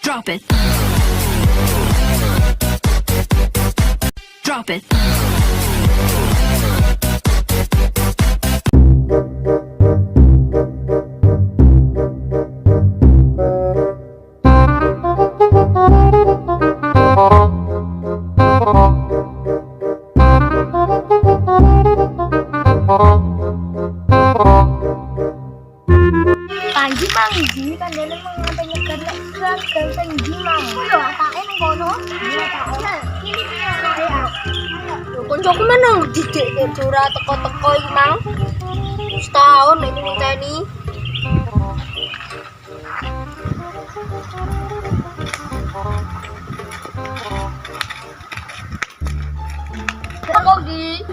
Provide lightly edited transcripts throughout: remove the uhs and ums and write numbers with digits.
Drop it. Drop it. Panji Panji kan dia mengapa nyegar gagal Panji mang. Lho atake nang kono. Iya tak. Ini piye ya. Lho koncoku meneng didik ora teko-teko iki mang. Setahun nek ngenteni. Kok di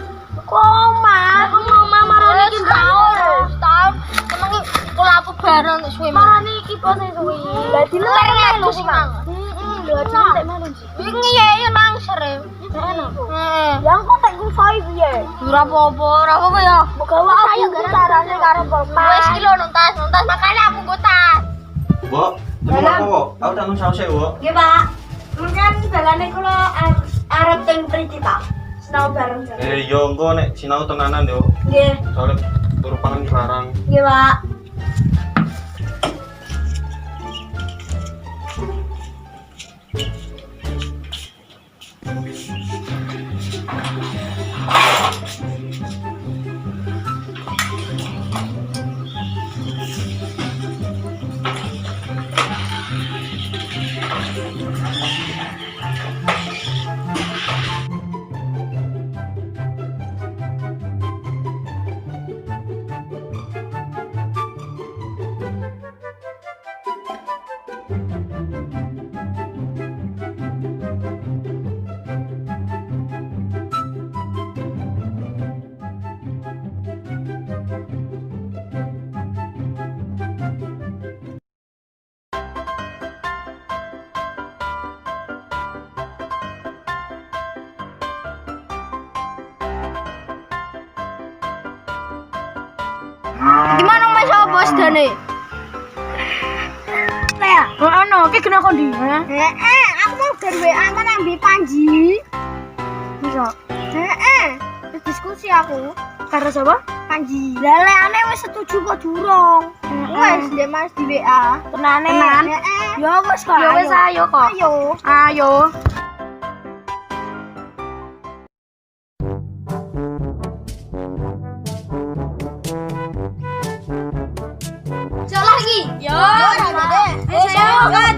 koma. Aku mau marani iki setahun. Menengi kula aku bareng suwe. Marani iki pas suwe. Lah dilerek lho sing mang. Lho nek malu. Iki ya nang sere. Heeh. Yang kok tak wifi piye? Ora apa-apa ya. Moga wae aku carane karo Pemain. Wis iki lho nuntas makane aku nggo tas. Mbok, temu apa, Mbok? Aku tak nang sause, Mbok. Nggih, Pak. Mungkin dalane kula arep teng cerita. Sinau bareng. Yo engko nek sinau tenanan yo. Nggih. Soale turu pangan barang. Nggih, Pak. Gimana Mas bos Dane? Lea, ono ki kena kondi. Aku mau WA mana ambil Panji. Bisa. Diskusi aku. Karo sapa? Panji. Lah leane wis setuju kok durung. Wis ndek Mas di WA. Tenane. Ya wis kok. Ya wis ayo kok. Ayo. Yo, ayo kan.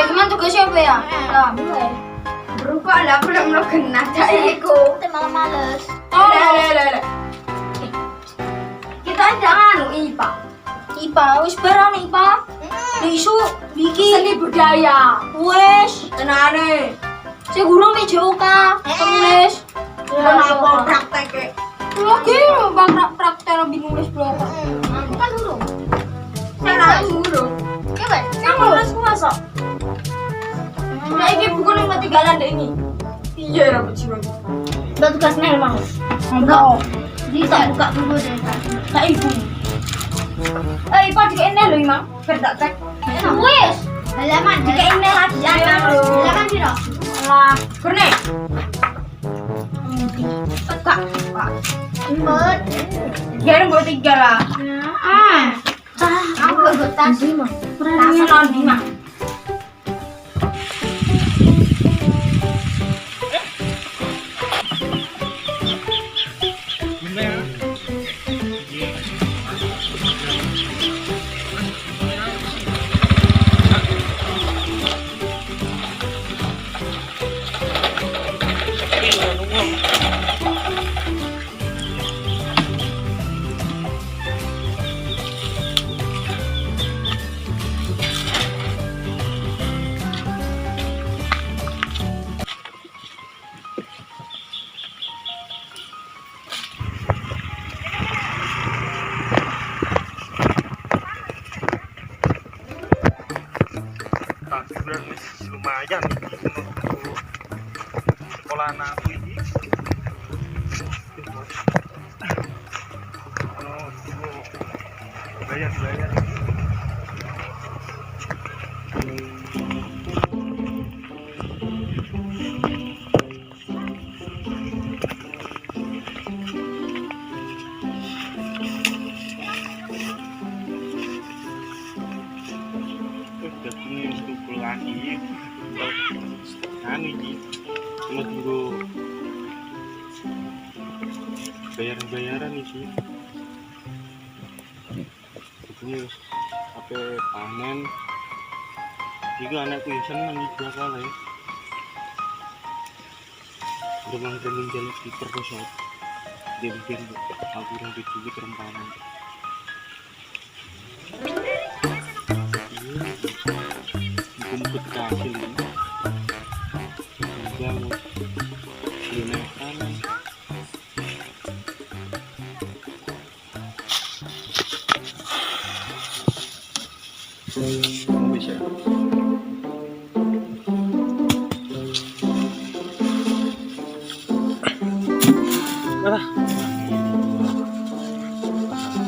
Teman tugasnya apa ya? Nah, mulai. Berubah lah, aku udah mau kena iku. Malah males. Lah. Kita jangan IPA. IPA wis barang IPA. Isu bikin seni budaya. Wes, tenane. Saya guru PJOK, penulis. Kenapa praktek? Lagi praktek nulis blog. Kan dulu. Saya dulu. Ya, Pak. Saya nulis masuk. Nah, ini buku yang ketinggalan deh ini. Iya, rapat sih bang. Udah tugasnya emang. Enggak. Jadi tak buka dulu deh. Tak ibu. IPA dikene lho, Mang. Ber tak cek. Wis. Halaman dikene lagi ana lho. Halaman piro? Lah, berne. Kak. Mbot. Jarang buat 3 lah. Aku buat tas 5. Tas 5. Lumayan sekolah anakku ini. Bayar. Lagi ini cuma tunggu bayaran ini ini sampai panen juga anakku ya senang nih bakal ya dengan jalan di perkosot dia bikin aku yang dicuci kerempanan kumpul kecil ini bangun dimakan bisa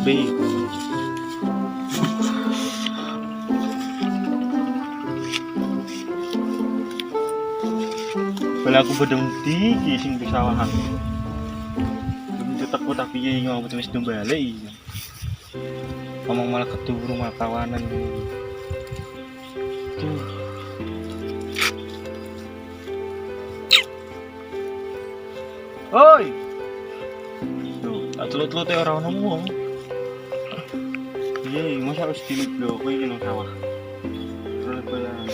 B kalau aku bedeng di sing pesawahan tetep kok tapi ya ngomong wis balik ngomong malah ketemu rumah kawanan tuh oi tuh atlet-atlet ora ono wong iya masa harus dilip lho kowe iki nang sawah bal-balan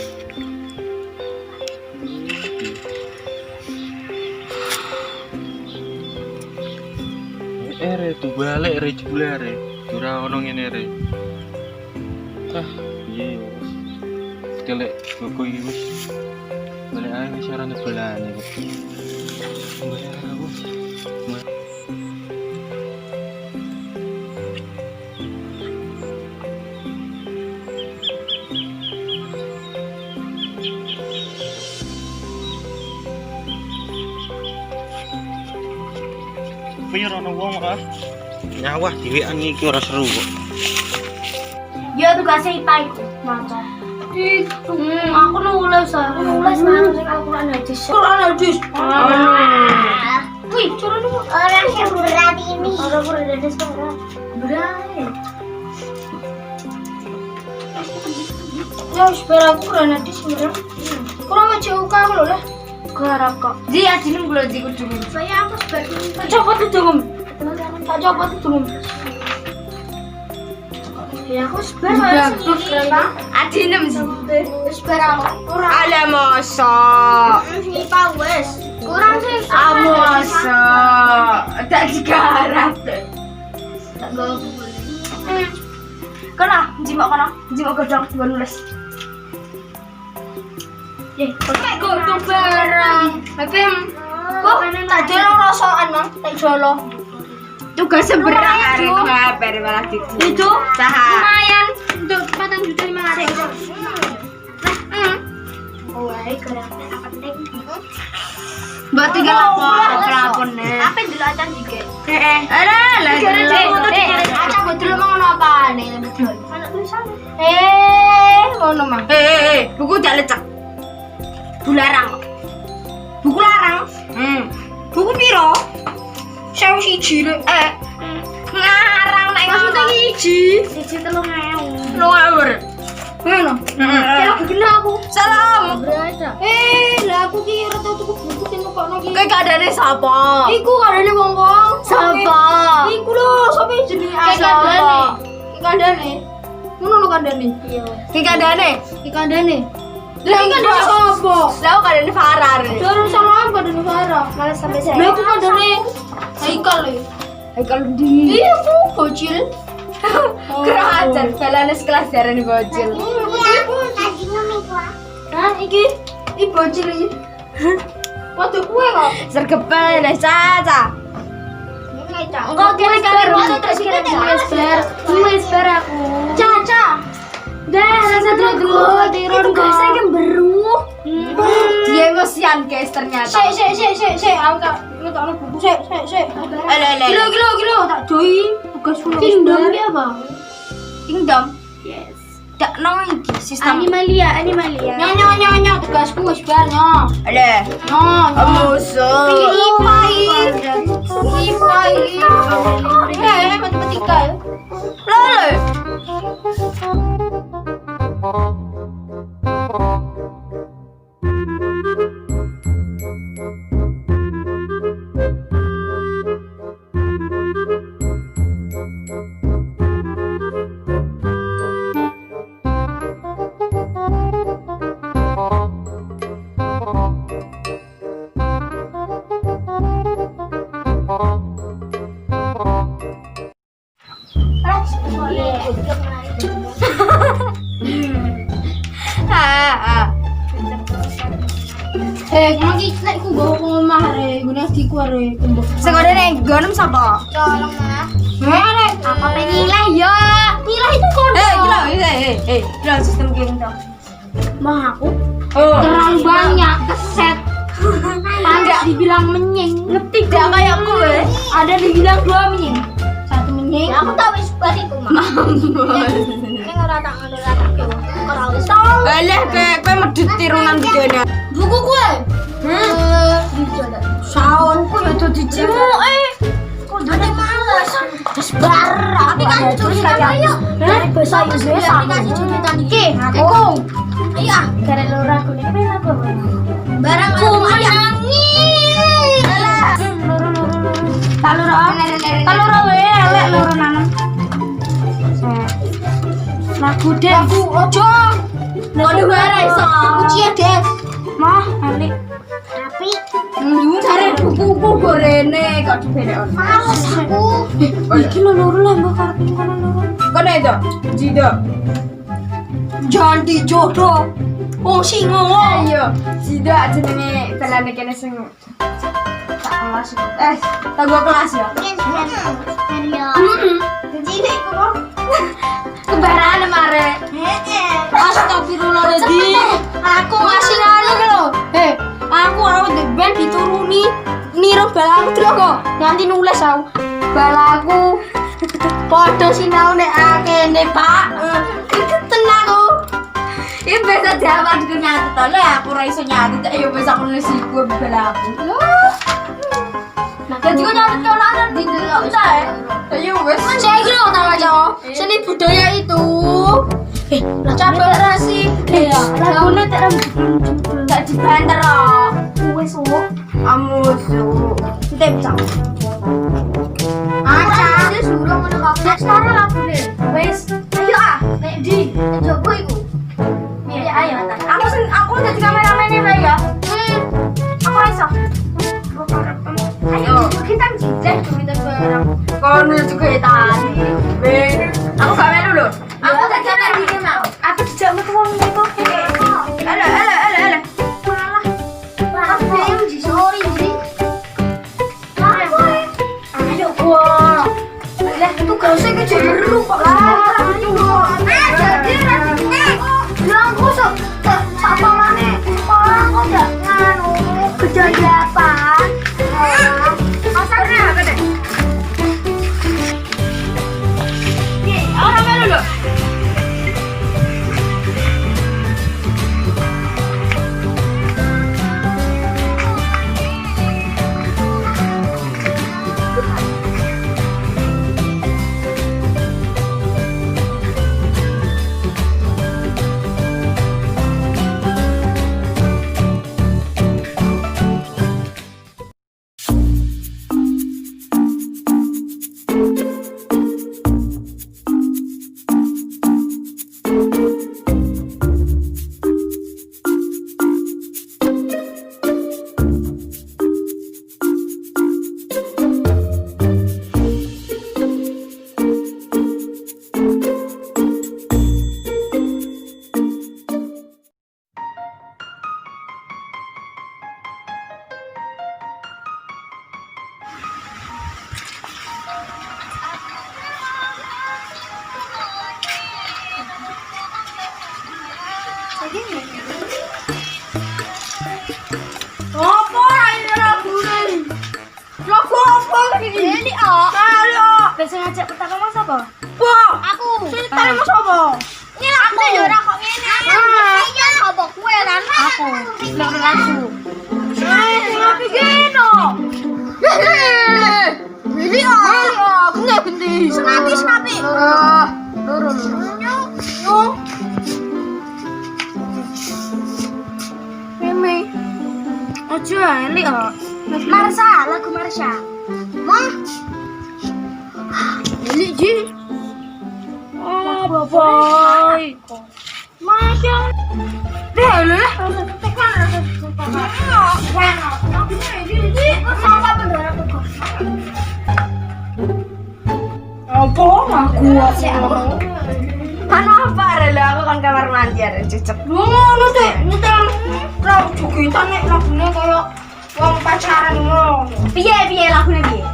tuh balik re jebulare ora ono ngene re iya kelek kok iki wis balik ae wis ora nebelane kok balik aku Piye ono wong ora nyawah dhewean iki ora seru kok. Ya tugasnya IPA iku, maca. Itu aku nulis nang sing Al-Qur'an hadis. Qur'an hadis. Wih, curane orang yang berat ini. Orang berat hadis kok. Berat. Ya wis aku Qur'an hadis bener. Kurang aja kamu lho lah. Garap kok. Ji adine kula ji kudu. Saya aku sebagai copot itu dong. Tak copot itu dong. Ya aku sebar kereta. Adine mesti. Sebar ora. Ala mosok. IPA wis. Kurang sih. Mosok. Tak digarap. Tak go. Kana, jimak godhong nulis. Kok tuh barang. Tapi kok tak jolo rasokan, Mang. Tak jolo. Tugas seberang hari kabar malah gitu. Itu lumayan untuk 4.500.000. Oh, ai kerapnya penting. Mbak tinggal lapor pelapone. Apa dulu acan juga? Alah, lah. Acan betul emang ngono apa nih betul? Mana tulisannya? Ngono mah. Buku jak lecek. Bularang. Buku larang. Buku piro? 1.000 lho. Ngarang nek Maksudnya iki 1.300. Ngono. Kira gila aku. Salam. Berada. Lah aku ki ora tau tuku buku sing kok iki. Kowe kadane sapa? Iku kadane wong-wong. Sapa? Iku lho, sapa jenenge Sapa? Ki kandane. Ngono lho kandane. Iya. Ki kadane. Ki kandane. Lah iki kandane sapa? Lah aku kadane FARA. Dorong sama apa kandane FARA? Malah sampai saya. Lah aku kandane Haikal lho. Haikal ndi? Iya aku bocil. Kurang ajar, balane sekelas darane bocil. Hah, iki bocil iki. Waduh kuwe kok. Sergepan Caca. Enggak kene karo terus nulis bar aku. Caca. Dah rasa dulu tiron kok. Saya gemberu. Dia emosian guys ternyata. Sik, aku tak buku sik. Gila tak doi tugas kulo. Kingdom ki apa? Kingdom. Yes. Tak nang iki sistem. Animalia. Nyo tugasku wis bar nyo. Ada. Musuh. IPA matematika ya. Lele. Kemang iki nek ku nggo omah re, gune diku are kumbuk. Sekolah nek gonem sapa? Tolong Mas. Rek, apa penilai ya? Nilai itu kok. Gila sistem kingdom. Mah aku terlalu banyak keset. Enggak dibilang menying. Ngetik gak kayak gue. Ada dibilang 2 menying. 1 menying. Ya aku tahu wis bar iku mah. Ning ora tak ngono ora tak yo. Ora wis tahu. Alah kowe medhit tirunan videonya. Buku gue. Saonku ya dadi cimu Kok dene males. Wis bar. Tapi kan jogetan ayo. Bahasa Inggris aplikasi jogetan iki. Aku. Iya, gara loro aku nek ben aku. Barang aku nangis. Taloro wae elek loro nanam. Lagu deh. Lagu ojo. Waduh ora iso. Kunci ya, Des. Mah, alik. Tapi Lu cari buku-buku gorene kok dibedekon. males aku. Iki loro lah mbok karep kono loro. Kono itu. Jido. Jangan dijodoh. Wong sing ngono. Ayo, Jido jenenge telane kene sing tak kelas. Tak gua kelas ya. Jadi iku kok. Kembarane mare. Astagfirullahaladzim. Aku ngasih nganu lho. Aku ora ndek ben dituruni niru balaku terus kok. Nanti nulis aku. Balaku padha sinau nek akene, Pak. Iki tenang kok. Ini bisa jawab juga nyatet to. Lah aku ora iso nyatet. Ayo bisa aku nulis iku balaku. Dan juga nyatet kalau di delok bisa ya. Ayo wes. Saya iki lho tak waca. Seni budaya itu. Cabang rasi. Lagune tak gak dibanter kok. Wes kok. Amusu. Kita bisa. Aca, wis urung ngono kok. Nek sekarang lagune. Wes. Ayo nek di jogo iku. Iya ayo. Aku jadi kameramen ya ya. Aku iso. Ayo kita jijak kita bareng. Kono juga tadi. Aku gak melu lho. Aku tak kamera iki mau. Aku dijak metu wong niku. Halo. Malah. Aku yang di sorry jadi. Ayo. Wah. Lah itu gak usah kejeru kok lah. Lili oh. Ayo. Bisa ngajak pertama mas apa? Wah, Aku. cerita mas apa? Ini aku yo ora kok ngene. Iya, apa kue lan? Aku. Lek lagu. Ngapain gino? Lili oh. Ganti. Senapi. Loro. Yo. Mimi. Ojo Eli oh. Marsha, lagu Marsha. Mah. Eli ji. Oh, boy. Masya. Deh, lu lah. Apa? Aku apa rela aku kan kamar mandi ada cecep. Ngono teh, nyetel lagu jogetan nek lagune koyo wong pacaran ngono. Piye lagune piye?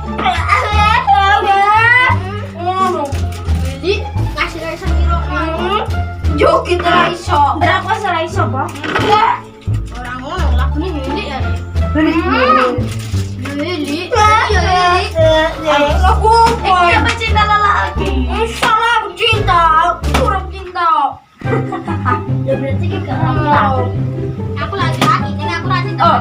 Ngono. Jadi ngasih iso ngiro. Joget ra iso. Berapa salah iso, Pak? Ora ngono, lagune Lili ya. Lili. Lagu apa? Siapa cinta lelaki? Salah aku cinta, aku kurang cinta. Ya berarti kan laki-laki. Aku laki-laki, jadi aku rasa Oh.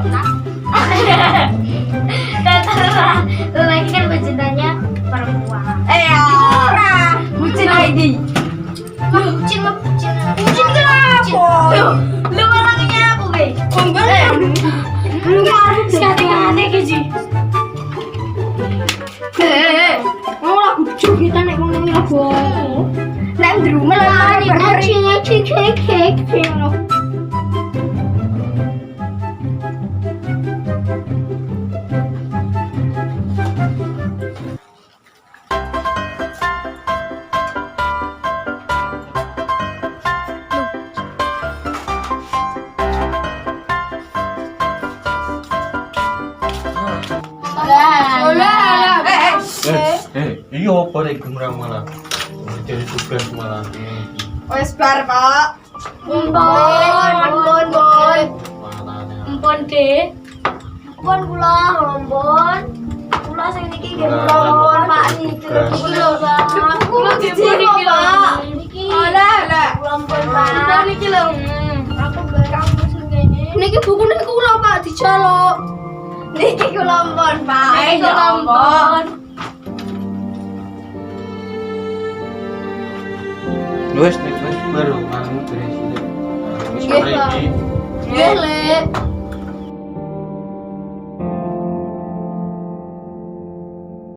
terserah. Lelaki kan bercintanya perempuan. Ora, bucin ID. Bucin Kenapa? Lu lakinya aku, Be. Enggak. Sekarang aneh gitu. Mau lagu jogetan nek wong nyanyi lagu. Nek ndrumel Mari, Iya apa nek gemrang malah. Jadi tugas malah. Wes bar, Pak. Empon. Malahnya. Empon deh. Empon kula, empon. Kula sing niki nggih empon, Pak niki. Kula, Pak. Kula empon iki lho. Niki. Alah. Kula empon, Pak. Niki lho. Aku barang sing kene. Niki bukune kula, Pak, dijaluk. Niki kula empon, Pak. Niki kula empon. Wes nek baru anu beres. Wis Nggih, ora Pak. iki. Nggih, Lek.